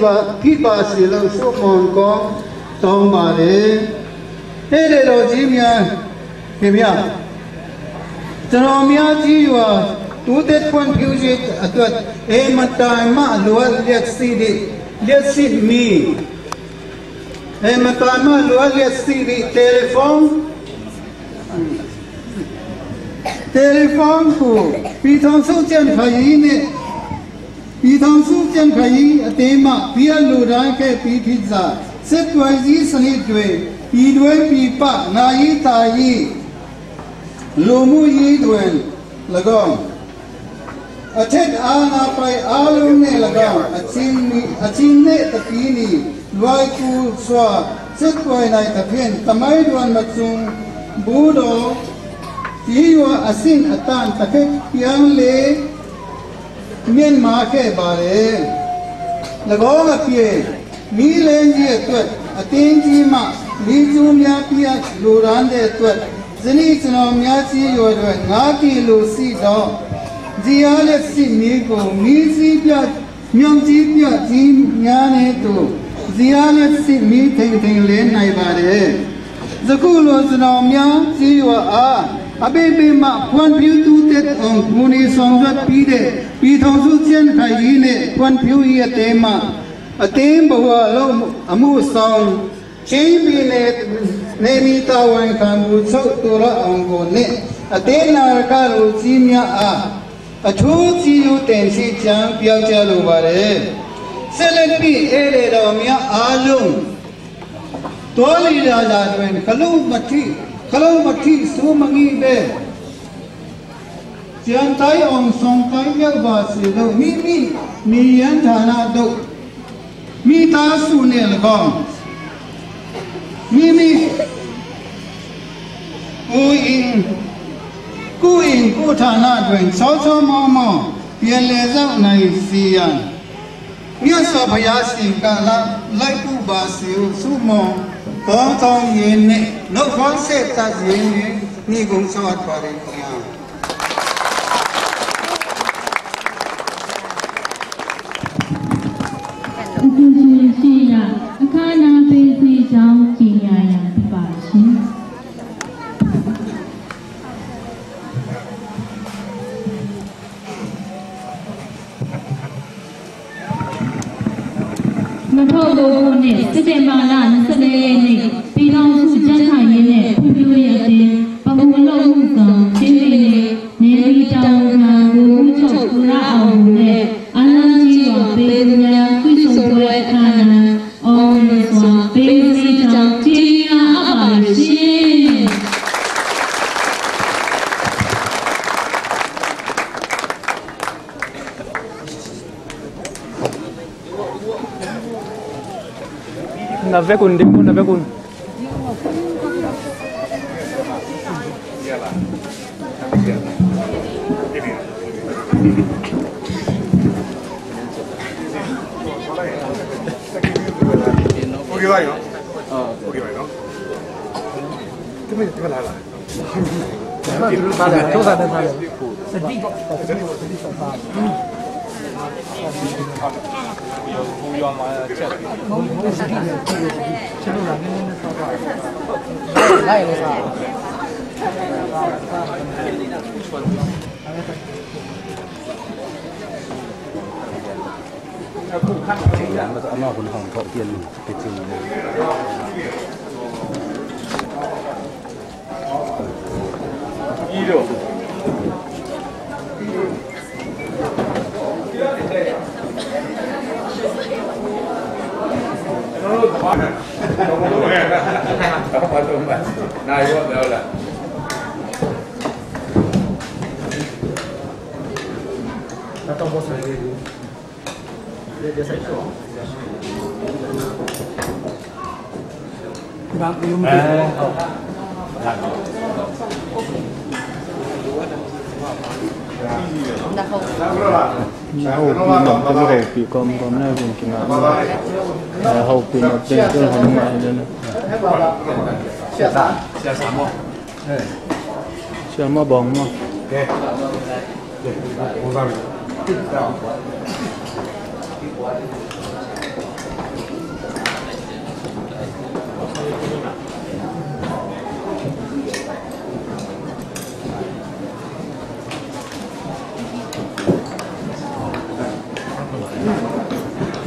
Speaker 10: ပါစေလို့ဆုမွန်ကောတောင်းပါတယ်အဲ့ဒီတော်ကြီးများခင်ဗျာကျွန်တော်များကြီးရွာတိုးတက်ဖွံ့ဖြိုးရေးအတွက်မတိုင်မလိုအပ်လက်စီမီမတိုင်မလိုအပ်လက်စီတယ်လီဖုန်းကိုပြည်ထောင်စုကျန်းမာရေးနဲ့ပြည်ထောင်စုကျန်းမာရေးအသင်းမှပြည်လူတိုင်းကပြည်ဖြစ်စာစစ်တွဲစည်းစနစ်တွေပြည်တွဲပြည်ပနာယီတာယီလူမှုရေးတွေ၎င်းအထက်အာဏာပိုင်အားလုံးနဲ့၎င်းအချင်းနဲ့တပီးနီလွိုက်ကူစွာစစ်တွဲနိုင်တဲ့ဖြင့်တမိုင်းတွင်မစုံဘူတော်ဒီဝအစင်အတန်တစ်ခက်ပြန်လေမြန်မာခဲ့ပါတယ်၎င်းအပြည့်မီလင်းကြီးအတွက်အတင်းကြီးမှမိကျူးများပြလူရန်တဲ့အတွက်ဇနီးကျွန်တော်များကြီးရွယ်တွေ9ကီလိုစီတော့ဒီရလက်စီမီကိုမီစီပြညောင်ကြီးပြကြီးများနေတို့ဒီရလက်စီမီထိန်ထိန်လဲနိုင်ပါတယ်သခုလိုကျွန်တော်များကြီးရွယ်အားအဘေဘေမဖွံ့ဖြိုးသူတဲ့အောင်မူနီဆောင်ရွက်ပြီးတဲ့ပြည်ထောင်စုကျန်းခိုင်ရေးနဲ့ဖွံ့ဖြိုးရေးအသေးမှအသေးဘဝလုံးအမှုဆောင်ချင်းပြည်နယ်နေမီတာဝန်ခံမှုချုပ်တူရအောင်ကိုနဲ့အသေးနာရကလူကြီးများအားအထူးကြီးယူတင်ရှိချမ်းပြောကြလိုပါတယ်ဆက်လက်ပြီးအဲ့ဒီတော်များအားလုံးတော်လီလာလာတွင်ခလုံးမတိဆိုမငီပဲကျန်တိုင်းအောင်ဆောင်တိုင်းရောက်ပါစေလို့မိနေရန်ဌာနတို့မိသားစုနဲ့၎င်းမိကိုင်ဌာနတွင်စောစောမောမောပြန်လည်ဆောင်နိုင်စီရန်မြတ်စွာဘုရားရှင်ကလိုက်ပူပါစေဆုမောဘောင်းတောင်းရင်နဲ့နှုတ်ခေါင်းဆက်တတ်ရင်ညီကုံဆောက်ပါတယ်ခင်ဗျာ
Speaker 6: အခုရှိရအခါနာပေးစီကြောင်းကြည်ညာရန်ဖြစ်ပါရှင်2009နှစ်စက်တင်ဘာလ24ရက်နေ့ပြည်ထောင်စုကျန်းမာရေးနဲ့ဖွံ့ဖြိုးရေးအသင်းဗဟိုအလုပ်မှုဆောင်ချင်းပြည်နယ်နေပြည်တော်ခံလူမှုချုပ်ကုရအောင်နဲ့အလန်းကြီးရွာပေးသူများခွင့်ဆိုပွဲအခမ်းအနားအောင်လို့စွာပေးစီကြောင်းကြည်ညာအပ်ပါရှင်
Speaker 9: Navekun.
Speaker 1: Okay, right, no? Okay, right, no? Come here, come here.
Speaker 9: ဘူရောမှာချက်
Speaker 2: ချလို့လာနေနေဆောက်ပါလိုက်လေစားအခုခန့်ချိန်ရမှာအမဘုံဟောင်းတော့ပြန်လို့ပြချင်တယ်
Speaker 1: ကြီးတော့
Speaker 3: နာရောပြောလား
Speaker 2: တော့ဘောဆိုင်လေးဒီဆိုင်တော့ဘာပြုံးလဲဟုတ်
Speaker 9: ពីកុំណែវិញគេមកហូបពីនៅពេលទៅហ្នឹងមកហ្នឹងជាមកបងមក
Speaker 1: ကဲဟိုစားပြီ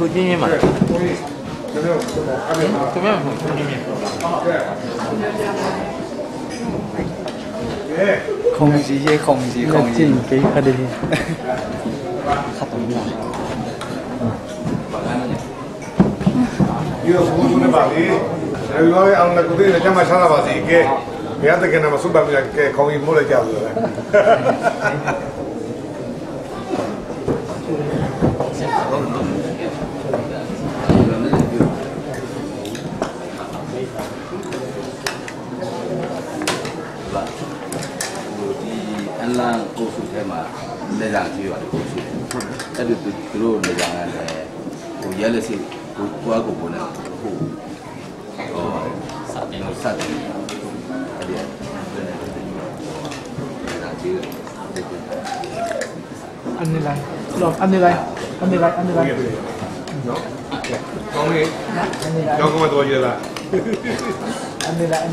Speaker 9: သူချင်းချင်းမှာ
Speaker 1: ကျွန်တော်အဲ့ဒါ
Speaker 9: သူများသူချင်းချင်း
Speaker 2: 空袭也空袭空袭
Speaker 9: 给他的
Speaker 2: 他懂了
Speaker 1: ဒီတော့ဘုန်းကြီးနေပါလေအဲဒီတော့အောင်လည်းကိုယ်တွေကျမချလာပါစေကဲဘုရားတကယ်နဲ့မဆုပ်ပါဘူးကဲခေါင်းကြီးမိုးလိုက်ကြလို့လေ
Speaker 3: အန်လန်ကိုစုထဲမှာလေလံကြည့်ရတယ်ကိုစုအဲ့ဒီသူတို့လေလံလည်းဟိုရဲလက်စီကိုကွာကိုပေါ်နေဟိုစာတင်အဲ့ဒီ
Speaker 2: အနေလိုက်လောအနေလိုက်နော်ကောင်းပြီ
Speaker 1: ကျောင်းကတော့ကြည့်လား
Speaker 2: အနေလိုက်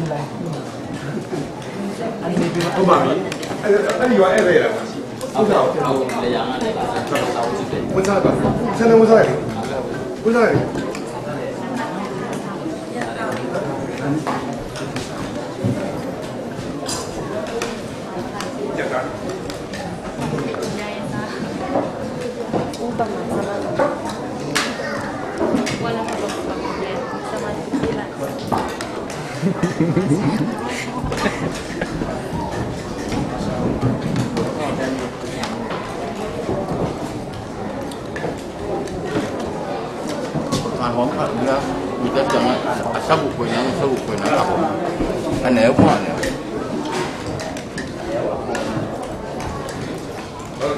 Speaker 1: ဟုတ်ပါပြီအဲ့ဒီရောအဲ့ဒါရလားဟုတ်တော့လေရမ်းတယ်ဝစားပါဆယ်လုံးဝစားလိုက်ဝစားလိုက်ကြက်တာ
Speaker 3: หอมผัดเนื้อมีแต่จังชอบบุกไปนะชอบบุกไปนะครับอันไหนกว่าเนี่ย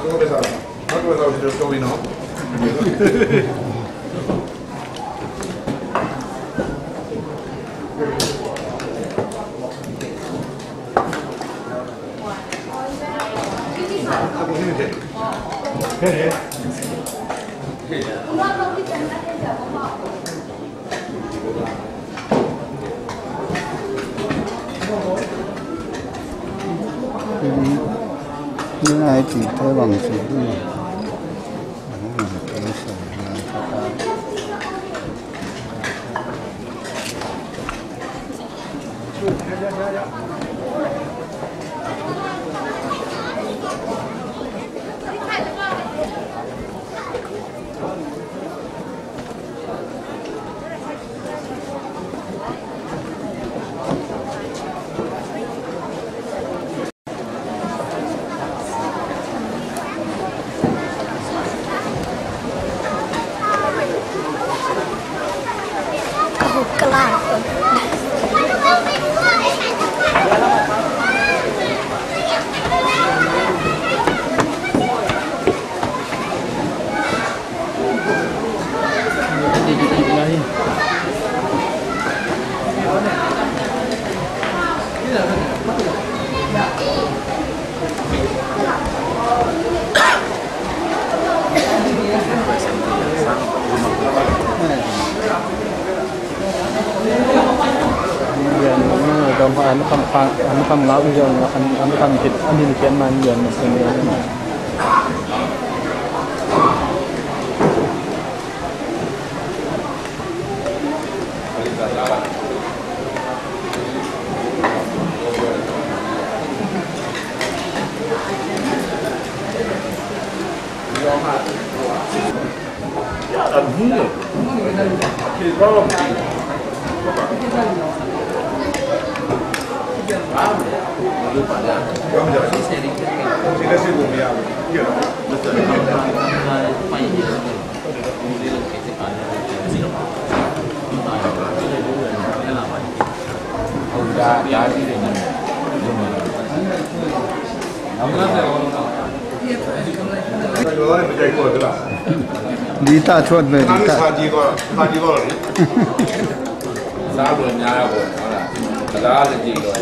Speaker 1: ก็ไปစားတော့တော့တော့ပြီးနော်အခုနေတယ်ဟဲ့
Speaker 10: 应该比台湾是对。
Speaker 1: က
Speaker 9: คำเล่าที่เราอันคำคิดอันนี้เขียนมันเดือนมันเป็นเรื่องอะไร
Speaker 10: ดีตาชดเลยดีตา
Speaker 1: စာကြည့်တော့လေ
Speaker 3: စားလို့များရပေါ့ဟုတ်လားစကားလည်းကြည့်တော့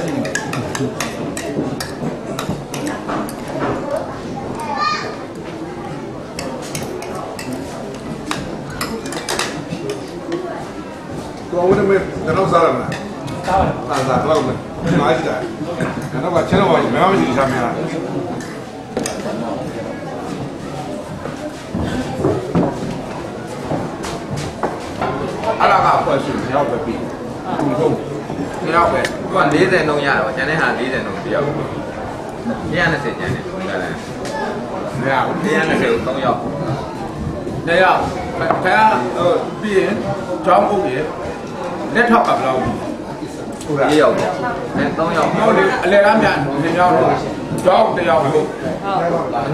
Speaker 1: တော်ဝင်မဲ့တော့စားရမလားစားတော့မယ်မားကြည့်တာတော့ချင်တော့မမရှိစားမလား
Speaker 3: အဲ့ဒါကဖွဲ့စုတယောက်ပဲပြီးဘူးဟုတ်တယောက်ပဲသူက40နှုန်းရတော့ကျန်တဲ့ဟာ40နှုန်းတယောက်120ကျန်တယ်ဟုတ်လားမရဘူး120 3ယောက်တယောက်ဖះပြီးရင်ကျောင်းအုပ်ရလက်ထောက်ကဘယ်လောက်ဟုတ်လား4ယောက်နဲ့3ယောက်ဟုတ်လေအလဲကမ်းပြန်2ယောက်တော့ကျောင်းတယောက်ဟုတ်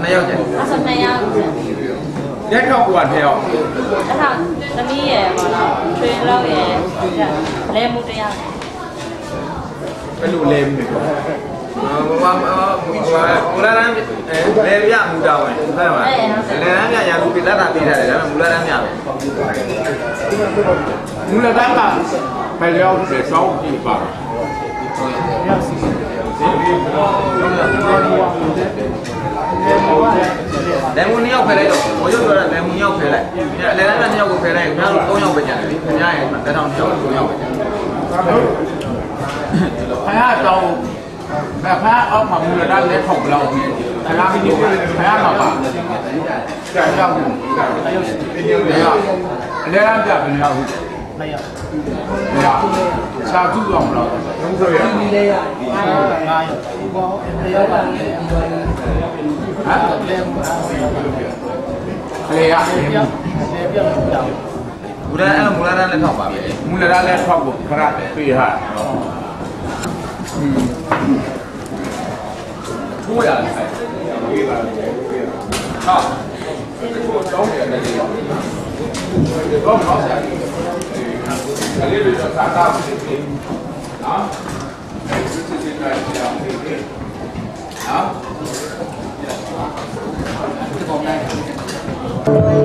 Speaker 3: 2ယောက်ကျန်
Speaker 5: အဲ့ဆို2ယောက်
Speaker 3: လက်ထောက်က2ယောက်
Speaker 5: အဲ့ဒါသမီးရယ်ပေါ့နော်ချွေလောက်ရယ်လဲမှုတရား
Speaker 3: ဘယ်လိုလဲမလဲမူလာရမ်းလဲပြမူတောင်းဝင်ဟုတ်တယ်မလားလဲရမ်းပြရာလူပြလက်တာပေးထားတယ်ဒါပေမဲ့မူလာရမ်းပြပဲမူလာတန်းကဘယ်ရောက်လဲစောင်းကြည့်ပါလဲမူနှစ်ယောက်ဖယ်လိုက်တော့ဘိုးရုပ်ပြောတာလဲမူနှစ်ယောက်ဖယ်လိုက်လဲရမ်းပြနှစ်ယောက်ကိုဖယ်လိုက်များလို့3ယောက်ပဲကျန်တယ်လေခင်ဗျားရဲ့လက်ထောင်2ယောက်3ယောက်ပဲကျန်တယ်ခါရတော့แบบพระเอาของมูลด้านเล็กของเราแต่ละวิธีพระมาป่ะแต่เราเรื่องแบบเป็นเราเนี่ยชาจุของเราต้องเสียนี่เลยอ่ะง่ายก็เดี๋ยวกันฮะอะไรอ่ะมูลด้านเล็กของป่ะมูลด้านเล็กของบุคลากรปีฮะထိုးရတယ်ဟုတ်တောင်းရတယ်လေတော့တော့ဆရာကြီးကလေးတွေစားတာဖြစ်နေနော်စစ်စစ်တိုင်းကြောင်းဖြစ်နေနော်